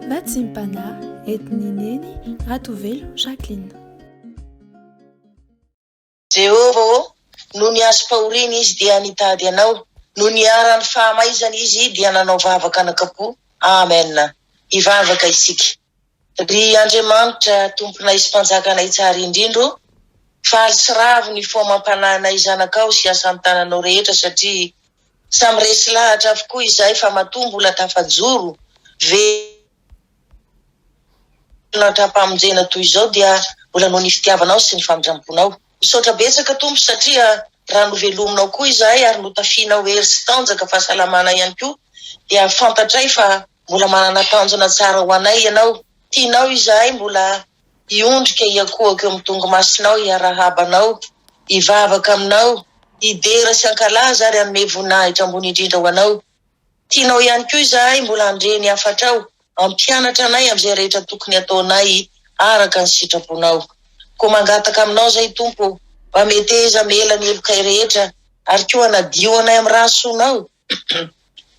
Vatsimpana etineneny Ratovelo Jacqueline. Jehova no ny azo pahoriny izy dia nitady anao, no ny arany fahamaizana izy dia nanao vavaka anakapo. Amen. Ivavaka isika. Ry Andriamanitra tomponay sy mpanjakanay tsara indrindro, faly sy ravo ny fomam-pananay zanakao sy asan'ny tananao rehetra, satria samy resy lahatra avokoa izay fa matombo mbola tafajoro velatra-pamonjena toy izao dia mbola noho ny fitiavanao sy ny famindramponao. Misaotra betsaka tompo satria raha novelominao koa izahay ary notafianao hery sy tanjaka fahasalamana ihany koa, dia fantatray fa mbola manana tanjona tsara ho anay ianao. Tianao izahay mbola iondrika iakohako eo amin'ny tongo masinao, iarahabanao, ivavaka aminao, idera sy ankalaza ary anome voninahitra ambony indrindra ho anao. Tianao ihany koa izahay mbola andreny afatrao, ampianatra anay amin'izay rehetra tokony ataonay araka ny sitraponao. Ko mangataka aminao zay tompo, mba meteza mela ny elokay rehetra, ary koa anadio anay amin'ny rahasoanao.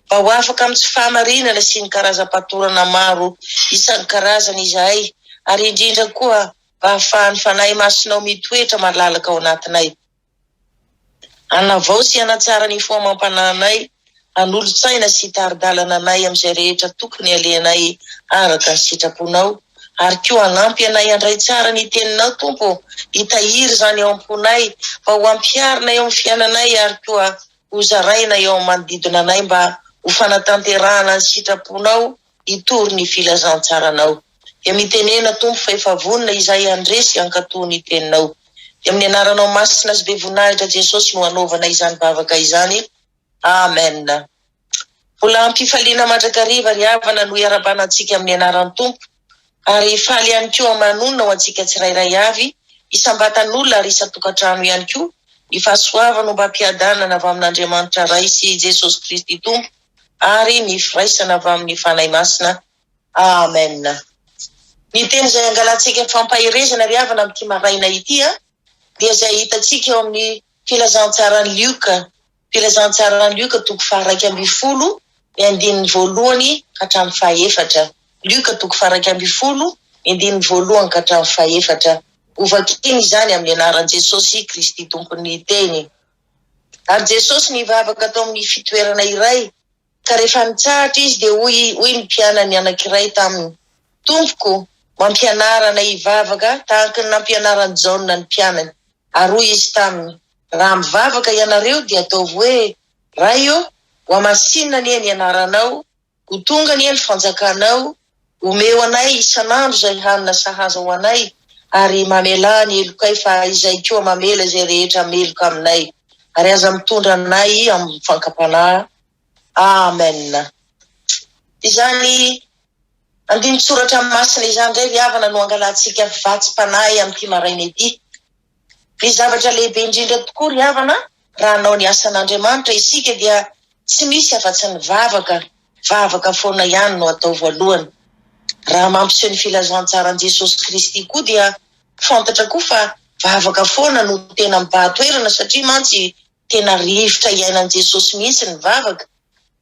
Mba ho afaka amin'ny tsy fahamarinana sy ny karazam-patorana maro isan'ny karazana izahay, ary indrindra koa mba hahafahan'ny fanahy masinao mitoetra malalaka ao anatinay. Anavao sy anatsara ny fomam-pananay, anolo-tsaina sy taridalana anay amin'izay rehetra tokony aleanay araka ny sitraponao, ary koa anampy anay andray tsara ny teninao tompo, hitahiry zany eo am-ponay, mba ho ampiarina eo amin'ny fiainanay, ary koa ho zaraina eo amin'ny manodidina anay, mba ho fanatanterahana ny sitraponao, hitory ny filazantsaranao. Dia mitenena tompo fa efa vonona izay andresy ankatoa ny teninao. Dia amin'ny anaranao masina sy be voninahitra Jesosy no anaovana izany bavaka izany. Amen. Mbola ampifaliana mandrakariva ry havana no iarabanantsika amin'ny anaran'ny tompo, ary faly ihany koa manonona ho antsika tsirairay avy, isambatan'olona ary isa-tokantrano ihany koa, ny fahasoavana no mba ampiadanana avy amin'Andriamanitra Ray sy Jesosy Kristy tompo, ary ny firaisana avy amin'ny fanahy masina. Amen. Ny teny izay angalantsika fampahirezana ry havana amin'ity maraina ity, dia izay hitantsika eo amin'ny filazantsaran'ny Lioka. Filazantsaran'ny Lioka toko faha 12 ny andininy voalohany ka hatramin'ny fahaefatra. Lioka toko faha 12 ny andininy voalohany ka hatramin'ny fahaefatra. Ovakiny izany amin'ny anaran'i Jesosy Kristy tompony teny. Ary Jesosy nivavaka tao amin'ny fitoerana iray, ka rehefa nitsahatra izy dia hoy ny mpianany anankiray taminy, tompoko, mampianarana hivavaka tahaka ny nampianarany Jaona ny mpianany. Ary hoy izy taminy, raha mivavaka ianareo dia ataovy hoe, ray io, ho amasinina ny eny ianaranao, ho tonga ny eny fanjakanao, omeo anay isanandro zay hanina sahaza ho anay, ary mamela ny elokay fa izay koa mamela izay rehetra meloka aminay, ary aza mitondra anay amin'ny fankapanahy. Amen. Izany andinitsoratra masina izany ndray ry havana no angalantsika vatsim-panahy amin'ity maraina ity. Ny zavatra lehibe indrindra tokoa ry havana, raha hanao ny asan'Andriamanitra isika dia tsy misy afa-tsy ny vavaka foana ihany no atao voalohany. Raha mampiseho ny filazantsaran'i Jesosy Kristy koa dia fantatra koa fa vavaka foana no tena mibahatoerana, satria mantsy tena rivotra iainan'i Jesosy mihitsy ny vavaka,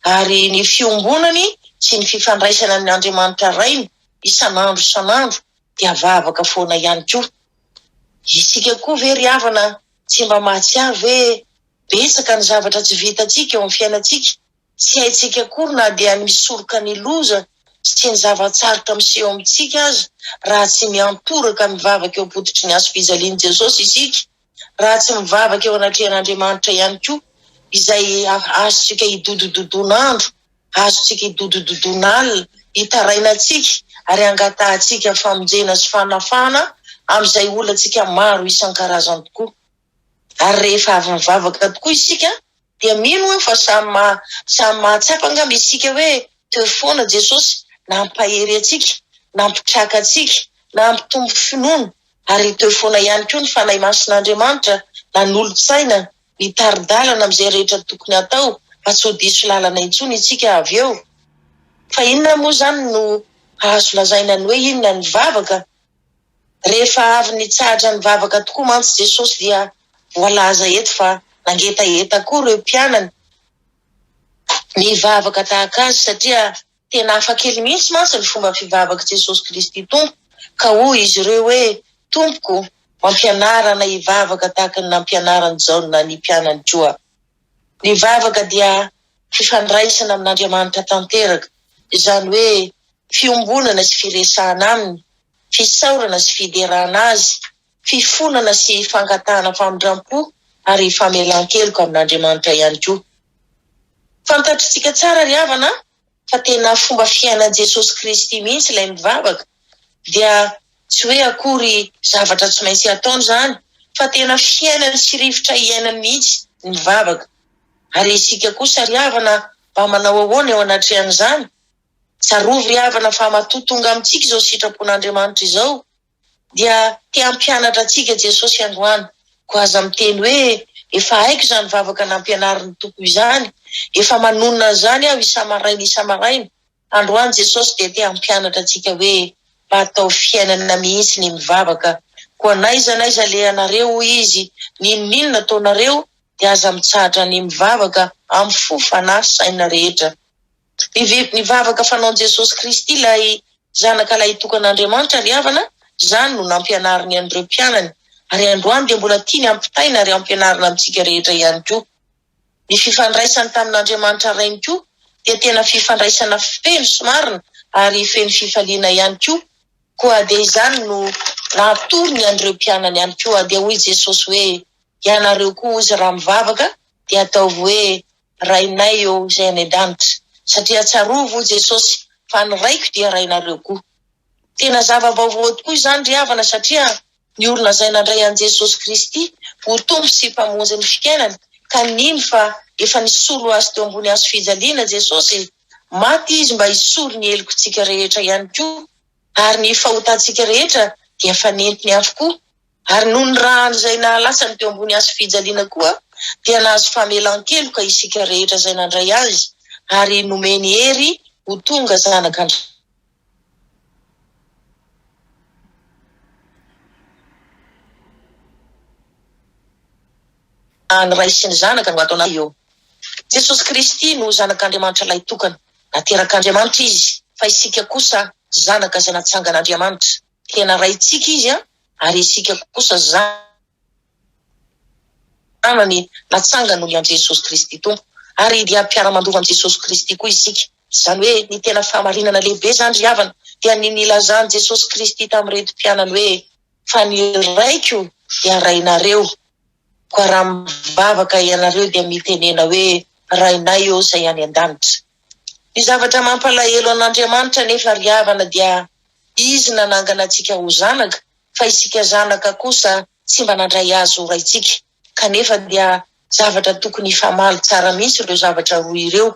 ary ny fiombonany sy ny fifandraisana amin'ny Andriamanitra Rainy isanandro dia vavaka foana ihany koa. Isika koa ve ry havana tsy mba mahatsiaro hoe betsaka ny zavatra tsy vitantsika eo amin'ny fiainantsika, tsy haintsika akory na dia misoroka ny loza sy ny zavatsarotra miseho amintsika aza, raha tsy miantoraka mivavaka eo am-poditry ny hazo-fijalian'i Jesosy isika, raha tsy mivavaka eo anatrehan'Andriamanitra ihany koa, izay azontsika hidododonandro, azontsika hidododonalina, hitarainantsika ary angatahantsika famonjena sy fanafana amin'izay olantsika maro isan-karazany tokoa. Ary rehefa avy mivavaka tokoa isika, dia mino fa samy mahatsapa angamba isika hoe teo foana Jesosy nampahery atsika, nampitraka atsika, nampitombo finoana, ary teo foana ihany koa ny fanahy masin'Andriamanitra nanolo-tsaina, nitaridalana amin'izay rehetra tokony atao, fa tsy ho diso lalana intsony isika avy eo. Fa inona moa zany no azo lazaina ny hoe inona ny vavaka? Rehefa avy nitsahatra ny vavaka tokoa mantsy Jesosy dia voalaza eto fa nangetaheta koa ireo mpianany ny vavaka tahaka azy, satria tena hafa kely mihitsy mantsy ny fomba fivavaka Jesosy Kristy Tompo, ka hoy izy ireo hoe Tompoko, mampianarana hivavaka tahaka ny nampianarany Jaona ny mpianany Joa. Ny vavaka dia fifandraisana amin'Andriamanitra tanteraka, izany hoe fiombonana sy firesahana aminy, fisaorana sy fiderana azy, fifonana sy fangatahana famindram-po ary famelan-keloka amin'Andriamanitra ihany koa. Fantatritsika tsara ry havana fa tena fomba fiainan'i Jesosy Kristy mihitsy ilay mivavaka, dia tsy hoe akory zavatra tsy maintsy ataony zany, fa tena fiainany sy rivotra iainany mihitsy ny mivavaka. Ary isika kosa ry havana mba manao ahoana eo anatrehan'izany? Tsarovy ry havana fa matotonga amintsika izao sitrapon'Andriamanitra izao, dia te hampianatra antsika Jesosy androany, ko aza miteny hoe efa haiko izany vavaka nampianarin'ny Tompo izany, efa manonona zany aho isamaraina. Androany Jesosy dia te hampianatra antsika hoe mba atao fiainana mihitsy ny mivavaka, koa naiza le anareo hoy izy, ninona nataonareo dia aza mitsahatra ny mivavaka amin'ny fo fanahy saina rehetra. Ny vavaka fanaon Jesosy Kristy ilay zanaka ilay tokan'Andriamanitra ry havana, zany no nampianariny an'ireo mpianany, ary androany dia mbola tiany ampitaina ary ampianarina amintsika rehetra ihany koa. Ny fifandraisany tamin'Andriamanitra rainy koa dia tena fifandraisana feno sy marina ary feno fifaliana ihany koa. Koa dia izany no natorony an'ireo mpianany ihany koa, dia hoy Jesosy hoe ianareo koa ozy raha mivavaka dia ataovy hoe rainay eo izay any an-danitra, satria tsarovy hoy Jesosy fa ny raiko dia rainareo koa. Tena zava-baovao tokoa izany ry havana, satria ny olona izay nandray an'i Jesosy Kristy ho tompo sy mpamonjy ny fiainany, ka nino fa efa nisolo azy teo ambony hazo fijaliana Jesosy, maty izy mba hisolo ny helokontsika rehetra ihany koa, ary ny fahotantsika rehetra dia fanentiny avokoa. Ary noho ny rahany izay nahalasany teo ambony hazo fijaliana koa, dia nahazo famelan-keloka isika rehetra izay nandray azy, ary nomeny hery ho tonga zanak'Andriamanitra. Ny ray sy ny zanaka no ataona eo. Jesosy Kristy no zanak'Andriamanitra ilay tokana, naterak'Andriamanitra izy, fa isika kosa zanaka izay natsangan'Andriamanitra. Tena raitsika izy ary isika kosa zanany natsangana noho an'i Jesosy Kristy Tompo, ary dia mpiara-mandova amin'i Jesosy Kristy koa isika. Izany hoe ny tena fahamarinana lehibe zany ry havana dia ny nilazany Jesosy Kristy tamin'ireto mpianany hoe fa ny raiko dia rainareo, koa raha mivavaka ianareo dia mitenena hoe rainay eo izay any an-danitra. Ny zavatra mampalahelo an'Andriamanitra nefa ry havana dia izy nanangana antsika ho zanaka, fa isika zanaka kosa tsy mba nandray azy ho raitsika. Kanefa dia zavatra tokony famaly tsara mihitsy ireo zavatra roa ireo.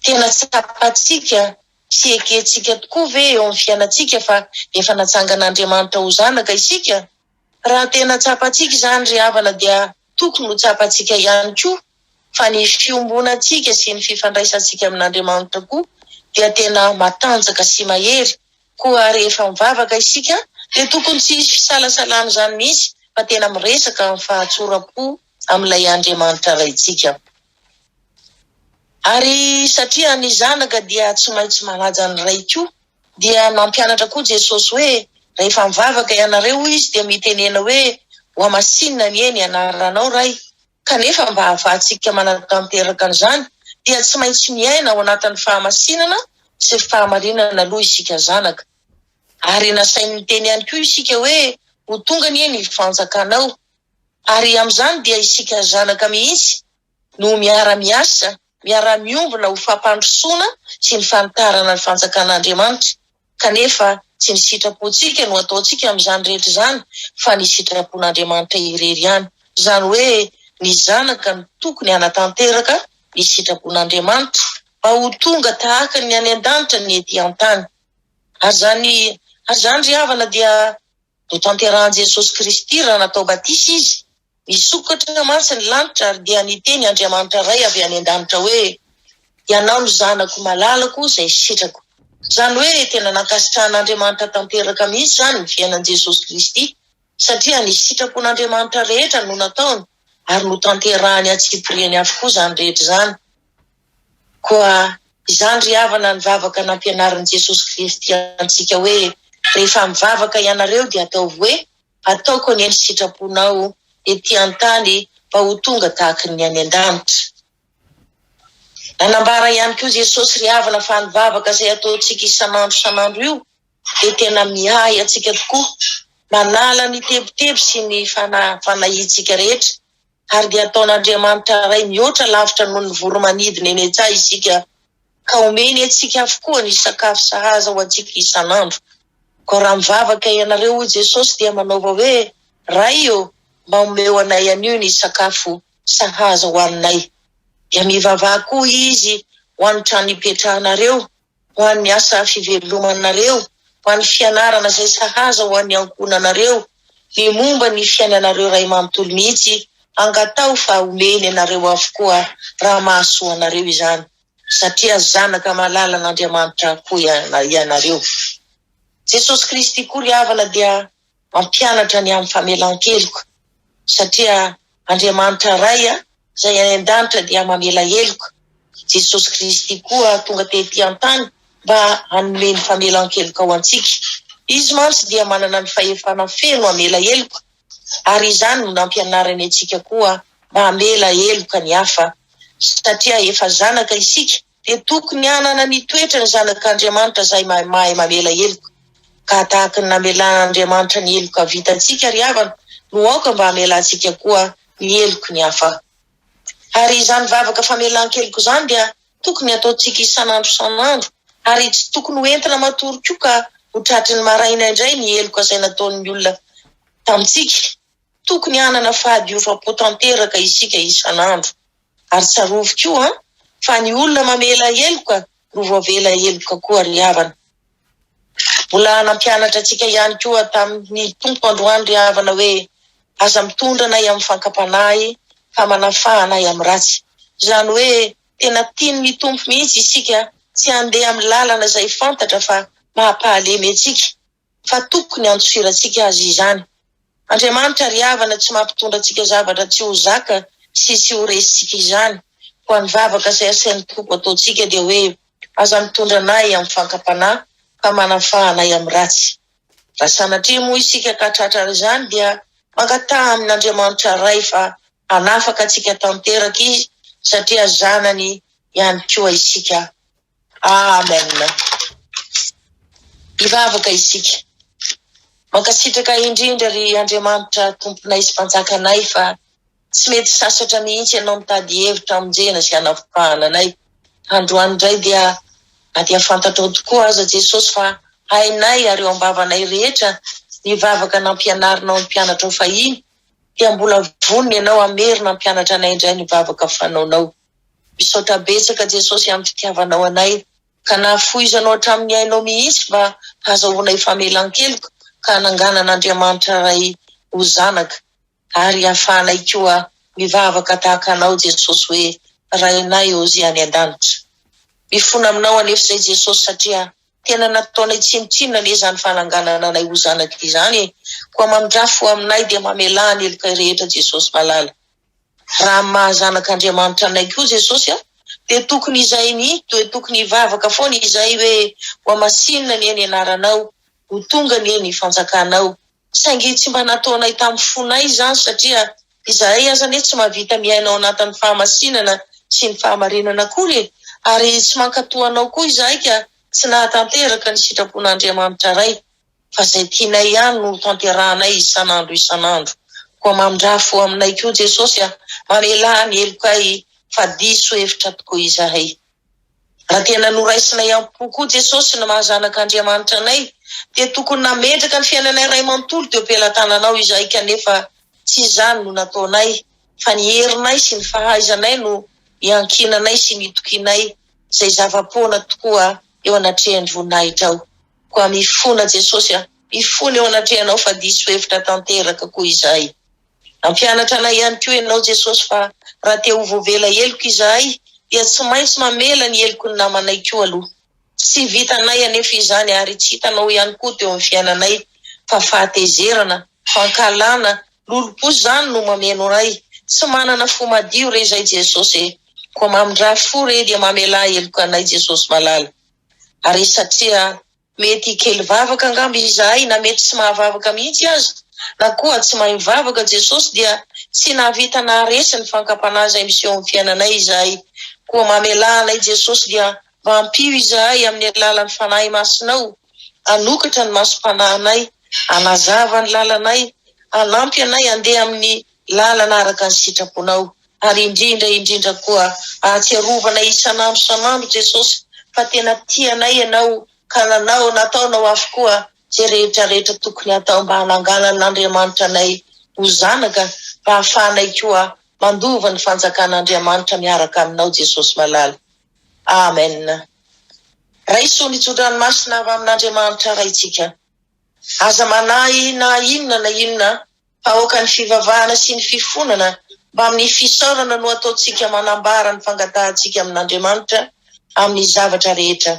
Tena tsapatsika sy ekentsika tokoa ve eo amin'ny fiainantsika fa efa natsangan'Andriamanitra ho zanaka isika? Raha tena tsapatsika izany ry havana dia tokony ho tsapatsika ihany koa, fa ny fiombonantsika sy ny fifandraisantsika amin'Andriamanitra koa dia tena matanjaka sy mahery. Koa rehefa mivavaka isika dia tokony tsy hisy fisalasalana zany mihitsy, fa tena miresaka amin'ny fahatsora-po amin'ilay Andriamanitra raitsika. Ary satria ny zanaka dia tsy maintsy manaja ny ray koa, dia nampianatra koa Jesosy hoe rehefa mivavaka ianareo izy dia mitenena hoe ho amasinina ny eny anaranao ray. Kanefa mba hahafahantsika manatanteraka an'izany dia tsy maintsy miaina ao anatin'ny fahamasinana sy fahamarinana aloha isika zanaka. Ary nasain'ny teny ihany koa isika hoe ho tonga ny eny fanjakanao, ary amin'izany dia isika zanaka mihitsy no miara-miasa, miara-miombona ho fampandrosoana sy ny fanitarana ny fanjakan'Andriamanitra. Kanefa tsy ny sitrapontsika no ataontsika amin'izany rehetra izany, fa ny sitrapon'Andriamanitra irery ihany. Izany hoe ny zanaka no tokony hanatanteraka ny sitrapon'Andriamanitra mba ho tonga tahaka ny any an-danitra ny ety an-tany. Ary zany ry havana dia notanterahan'i Jesosy Kristy raha natao batisa izy, nisokatra mantsy ny lanitra ary dia niteny Andriamanitra ray avy any an-danitra hoe ianao no zanako malalako izay sitrako. Izany hoe tena nankasitrahan'Andriamanitra tanteraka mihitsy zany ny fiainan'i Jesosy Kristy, satria ny sitrapon'Andriamanitra rehetra no nataony ary no tanterahany atsipiriany avokoa zany rehetra zany. Koa Izany ry havana ny vavaka nampianarin'i Jesosy Kristy antsika hoe rehefa mivavaka ianareo dia ataovy hoe ataoko ny eny sitraponao ety an-tany mba ho tonga tahaka ny any an-danitra. Nanambara ihany koa Jesosy ry havana fa ny vavaka izay ataontsika isan'andro io dia tena mihay atsika tokoa, manala ny tebotebo sy ny fanahintsika rehetra, ary dia ataon'Andriamanitra ray mihoatra lavitra noho ny voromanidina eny an-tsaha isika, ka omeny atsika avokoa ny sakafo sahaza ho antsika isan'andro. Ko raha mivavaka ianareo hoy Jesosy dia manaova hoe ray mba omeo anay anio ny sakafo sahaza ho aminay. Dia mivavaha koa izy ho an'ny trano ipetrahanareo, ho an'ny asa fivelomanareo, ho an'ny fianarana izay sahaza ho an'ny ankonanareo, ny momba ny fiainanareo ray manontolo mihitsy, angatao fa omeny anareo avokoa raha mahasoa anareo izany, satria zanaka malala n'Andriamanitra koa ianareo. Jesosy Kristy koa ry havana dia mampianatra ny amin'ny famelan-keloka, satria Andriamanitra ray izay any an-danitra dia mamela heloka. Jesosy Kristy koa tonga tety an-tany mba hanome ny famelan-keloka ho antsika. Izy mantsy dia manana ny fahefana feno hamela heloka, ary izany no nampianarany antsika koa mba hamela heloka ny hafa, satria efa zanaka isika dia tokony hanana ny toetra ny zanak'Andriamanitra izay mahay mamela heloka, ka tahaka ny namelan'Andriamanitra ny heloka vitantsika ry havana no aoka mba hamelantsika koa ny heloka ny hafa. Ary izany vavaka famelan-keloka izany dia tokony ataontsika isan'andro, ary tsy tokony ho entina matory koa ka ho tratry ny maraina indray ny heloka izay nataon'ny olona tamintsika. Tokony hanana fahadiovam-po tanteraka isika isan'andro, ary tsarovy koa fa ny olona mamela heloka no voavela heloka koa ry havana. Mbola nampianatra antsika ihany koa tamin'ny tompo androany ry havana hoe aza mitondra anay amin'ny fankapanahy fa manafaha anay amin'ny ratsy. Izany hoe tena tian'ny tompo mihitsy isika tsy handeha amin'ny lalana izay fantatra fa mahampahalemy antsika, fa tokony hanjofirantsika azy izany. Andriamanitra ry havana tsy mampitondra antsika zavatra tsy ho zaka sy tsy ho resitsika izany. Ho an'ny vavaka izay asain'ny tompo ataontsika dia hoe aza mitondra anay amin'ny fankapanahy fa manafaha anay amin'ny ratsy. Raha sanatria moa isika ka tratra izany dia mangataha amin'Andriamanitra ray fa hanafaka antsika tanteraka izy, satria zanany ihany koa isika. Amen. Ivavaka isika. Mankasitraka indrindra ry Andriamanitra tomponay sy mpanjakanay fa tsy mety sasatra mihitsy ianao mitady hevitra amonjena sy hanavokahana anay. Androany indray dia fantatrao tokoa aza Jesosy fa hainay ary eo am-bavanay rehetra ny vavaka nampianarinao ny mpianatra fahiny, dia mbola vonony ianao amerina mpianatra anay indray ny vavaka fanaonao. Misaotra betsaka Jesosy amin'ny fitiavanao anay, ka nahafoizanao hatramin'ny ainao mihitsy mba hahazoanay famelan-keloka, ka hananganan'Andriamanitra ray ho zanaka, ary hahafahanay koa mivavaka tahaka anao Jesosy hoe rainay ozy any an-danitra. Mifona aminao anefa izay Jesosy, satria tena nataonay tsinotsinona anie izany fananganana anay ho zanaka izany, koa mamindrafo aminay dia mamela ny heloka rehetra Jesosy malala. Raha mahazanak'Andriamanitra anay koa Jesosy dia tokony izay tokony hivavaka foana izay hoe ho amasinina ny eny anaranao, ho tonga ny eny fanjakanao. Saingy tsy mba nataonay tamin'ny fonay izany, satria izahay aza anie tsy mahavita miainao anatin'ny fahamasinana sy ny fahamarinana akory, ary tsy mankatoanao koa izahay ka tsy nahatanteraka ny sitrapon'Andriamanitra ray, fa izay tianay ihany no tanterahanay isan'andro. Koa mamindrafo aminay koa Jesosy mamela ny helokay fa diso hevitra tokoa izahay. Raha tena noraisinay am-po koa Jesosy na mahazanak'Andriamanitra anay, dia tokony nametraka ny fiainanay ray manontolo teo am-pelantananao izahay, kanefa tsy izany no nataonay, fa ny herinay sy ny fahaizanay no niankinanay sy nitokinay izay zava-poana tokoa eo anatrehan'ny voninahitra ao. Koa mifona Jesosy mifona eo anatrehanao fa diso hevitra tanteraka koa izahay. Nampianatra anay ihany koa ianao Jesosy fa raha te ho voavela heloka izahay dia tsy maintsy mamela ny heloko ny namanay koa aloha. Tsy vitanay anefa izany, ary tsy hitanao ihany koa teo amin'ny fiainanay, fa fahatezerana, fankalana, lolo-po izany no mameno ray. Tsy manana fo madio re izay Jesosy, koa mamindra fo re dia mamela heloka anay Jesosy malala. Ary satria mety kely vavaka angamby izahay na mety tsy mahavavaka mihitsy azy na koa tsy mahay mivavaka Jesosy dia tsy nahavita naharesy ny fankapanazy misy eo amin'ny fiainanay izahay. Koa mamela anay Jesosy dia mampio izahay amin'ny alalan'ny fanahy masinao, anokatra ny masom-panahinay, anazava ny lalanay, anampy anay andeha amin'ny lalana araka ny sitraponao. Ary indrindra koa ahatsiarovana isanandro Jesosy fa tena tianay ianao ka nataonao avokoa zay rehetrarehetra tokony atao mba hananganan'Andriamanitra anay ho zanaka mba hahafahanay koa mandova ny fanjakan'Andriamanitra miaraka aminao Jesosy malala. Amen. Raiso ny tsodranomasina avy amin'Andriamanitra raitsika. Aza manahy na inona aoka ny fivavahana sy ny fifonana mba amin'ny fisaorana no ataotsika manambara ny fangatahantsika amin'Andriamanitra amin'ny zavatra rehetra.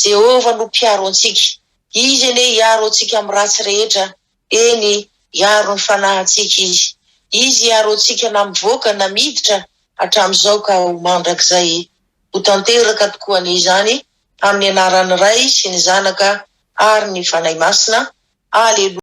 Jehova no mpiaro antsika. Izy ene hiaro antsika amin'ny ratsy rehetra. Eny hiaro ny fanahintsika izy. Izy hiaro antsika na mivoaka na miditra hatramin'izao ka ho mandrakizay. Ho tanteraka tokoa n'izany amin'ny anaran'ny Ray sy ny Zanaka ary ny Fanahy Masina. Aleluia.